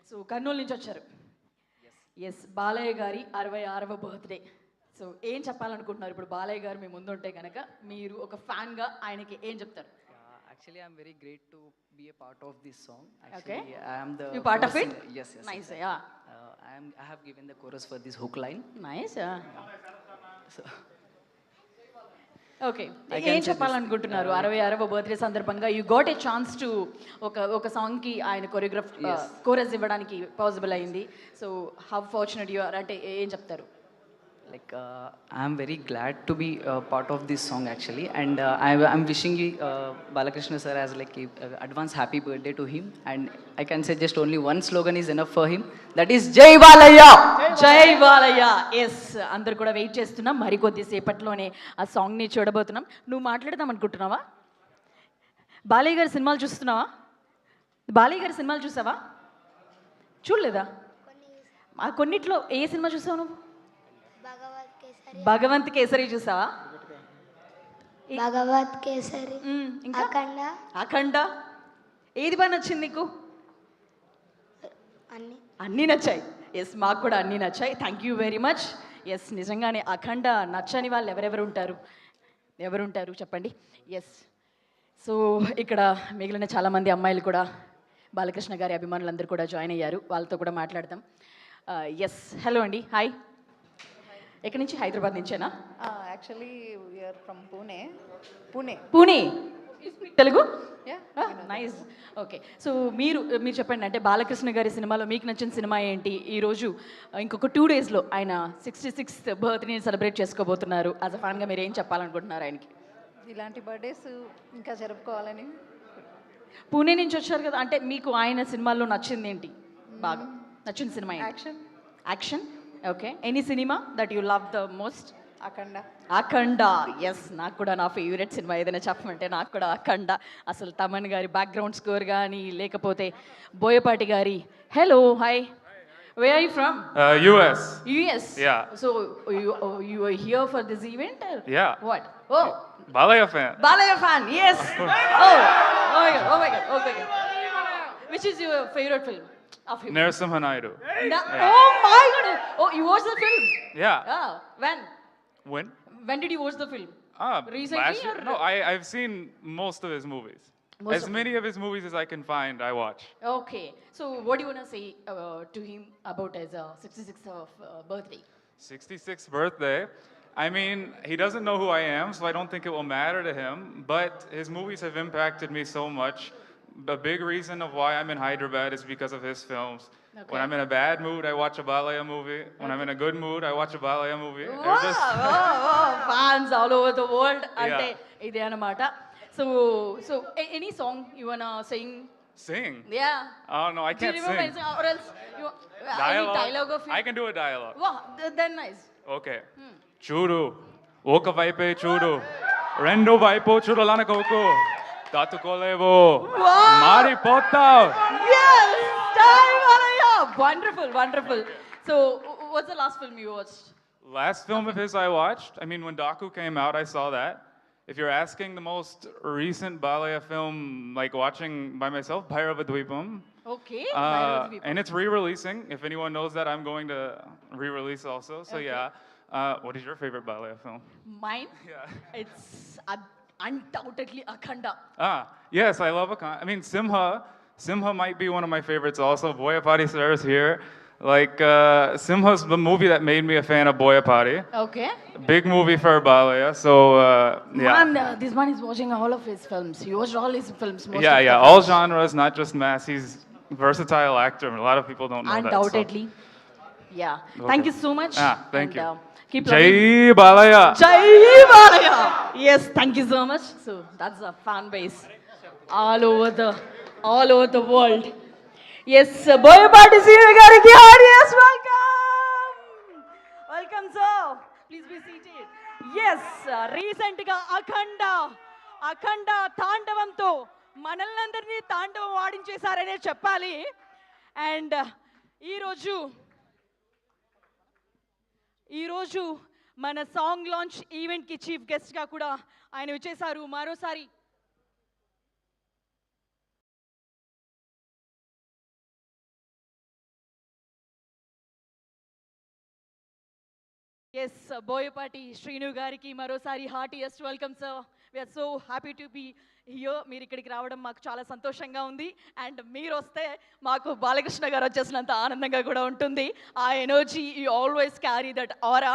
So Kurnool నుంచి వచ్చారు. Yes, Balayya గారి 66వ బర్త్డే. సో ఏం చెప్పాలనుకుంటున్నారు ఇప్పుడు బాలయ్య గారు మీ ముందు ఉంటే కనుక మీరు ఒక ఫ్యాన్గా ఆయనకి ఏం చెప్తారు? Actually, I'm very great to be a part of this song. Okay. Actually, I am the You part of it? Yes, yes. Nice, exactly. yeah. I have given the chorus for this hook line. Nice. So, okay, I can ఏం say చెప్పాలనుకుంటున్నారు 66వ birthday సందర్భంగా? You got a chance to ఒక సాంగ్కి ఆయన choreograph chorus ఇవ్వడానికి possible అయింది. So how fortunate you are, అంటే ఏం చెప్తారు? like, I'm very glad to be part of this song actually, and I'm wishing you, Balakrishna sir, as like a advance happy birthday to him. And I can say just only one slogan is enough for him. That is Jai Balaya. జై Balayya. Yes, అందరు కూడా wait చేస్తున్నాం. మరికొద్ది సేపట్లోనే ఆ సాంగ్ని చూడబోతున్నాం. నువ్వు మాట్లాడదాం అనుకుంటున్నావా? బాలయ్య గారి సినిమాలు చూస్తున్నావా? బాలయ్య గారి సినిమాలు చూసావా? చూడలేదా? ఆ కొన్నిట్లో ఏ సినిమా చూసావు నువ్వు? భగవంత్ కేసరి చూసావా? భగవత్ కేసరి, ఇంకా అఖండ, అఖండ. ఏది బాగా నచ్చింది నీకు? అన్ని అన్నీ నచ్చాయి. ఎస్, మాకు కూడా అన్నీ నచ్చాయి. Thank you very much. Yes, నిజంగానే అఖండ నచ్చని వాళ్ళు ఎవరుంటారు చెప్పండి. ఎస్, సో ఇక్కడ మిగిలిన చాలామంది అమ్మాయిలు కూడా బాలకృష్ణ గారి అభిమానులందరూ కూడా జాయిన్ అయ్యారు. వాళ్ళతో కూడా మాట్లాడదాం. ఎస్, హలో అండి, హాయ్. ఎక్కడి నుంచి? హైదరాబాద్ నుంచేనా? Actually, we are from Pune. Pune. Telugu? Yeah. Nice. Okay, so మీరు చెప్పండి, అంటే బాలకృష్ణ గారి సినిమాలో మీకు నచ్చిన సినిమా ఏంటి? ఈరోజు ఇంకొక 2 డేస్లో ఆయన 66th బర్త్డేని సెలబ్రేట్ చేసుకోబోతున్నారు. యాజ్ అ ఫ్యాన్గా మీరు ఏం చెప్పాలనుకుంటున్నారు ఆయనకి? ఇలాంటి బర్త్డేస్ ఇంకా జరుపుకోవాలని. పూణే నుంచి వచ్చారు కదా, అంటే మీకు ఆయన సినిమాల్లో నచ్చింది ఏంటి? బాగా నచ్చిన సినిమా ఏంటి? యాక్షన్. యాక్షన్. ఓకే, ఎనీ సినిమా that you love the most? Akhanda. Akhanda. Yes, నాకు కూడా నా ఫేవరెట్ సినిమా ఏదైనా చెప్పమంటే నాకు కూడా అఖండ. అసలు తమన్ గారి బ్యాక్గ్రౌండ్ స్కోర్ కానీ, లేకపోతే బోయపాటి గారి. Hello, hi. Where are you from? US. US. Yeah. So you are here for this event? Or Yeah. what? Oh, Balaya fan. Balaya fan. Yes. Oh my god. Oh my god. Okay. Which is your favorite film of him? Narasimha Naidu. Oh my god. Oh, you watched the film? Yeah. Ah, when? When? Did you watch the film? Recently Last year? or- No, I've seen most of his movies. Most As of many of his movies as I can find, I watch. Okay. So what do you want to say to him about his 66th birthday? 66th birthday. I mean, he doesn't know who I am, so I don't think it will matter to him. But his movies have impacted me so much. The big reason of why I'm in Hyderabad is because of his films. Okay. When I'm in a bad mood, I watch a Balaya movie. When I'm in a good mood, I watch a Balaya movie. Wow, They're just- fans all over the world. Ante Yeah. ide anamata. So any song you wanna sing? Sing. Yeah. Oh no, I Do you can't remember sing. anything? Or else you any dialogue of I it? can do a dialogue. Wow, then nice. Okay. చూడు ఒక వైపే చూడు రెండు వైపు చూడాలనుకోకు తట్టుకోలేవు మారిపోతావు. Yes, time Alaya. Wonderful. So what's the last film you watched? Last film of his I watched, I mean when Daku came out, I saw that. If you're asking the most recent Balaya film, like watching by myself, Bhairava Dweepam. Okay. And it's re-releasing. If anyone knows that, I'm going to re-release also. So Okay. yeah. What is your favorite Balaya film? Mine? Yeah. It's undoubtedly Akhanda. Yes, I love I mean, Simha might be one of my favorites also. Boyapati sir is here. Like, Simha's the movie that made me a fan of Boyapati. Okay. Big movie for Balaya, so yeah. Man, this man is watching all of his films. He watched all his films. Most of Yeah, the all films. genres, not just mass. He's a versatile actor. A lot of people don't know Undoubtedly. Yeah. Okay. Thank you so much. Thank you. Keep that. loving. Jai Balaya. Jai Balaya. Yes, thank you so much. So that's a fan base all over the world. Yes, Boyapati Sir gariki yes, welcome sir. Please be seated. Yes, recent ga అఖండ తాండవంతో మనల్నందరినీ తాండవం ఆడించేశారనే చెప్పాలి. And ఈరోజు మన song launch ఈవెంట్కి chief గెస్ట్గా కూడా ఆయన వచ్చేసారు. మరోసారి ఎస్ బోయపాటి శ్రీను గారికి మరోసారి heartiest welcome sir. We are so happy to be here. మీరు ఇక్కడికి రావడం మాకు చాలా సంతోషంగా ఉంది. అండ్ మీరు వస్తే మాకు బాలకృష్ణ గారు వచ్చేసినంత ఆనందంగా కూడా ఉంటుంది. ఆ energy you always carry that aura.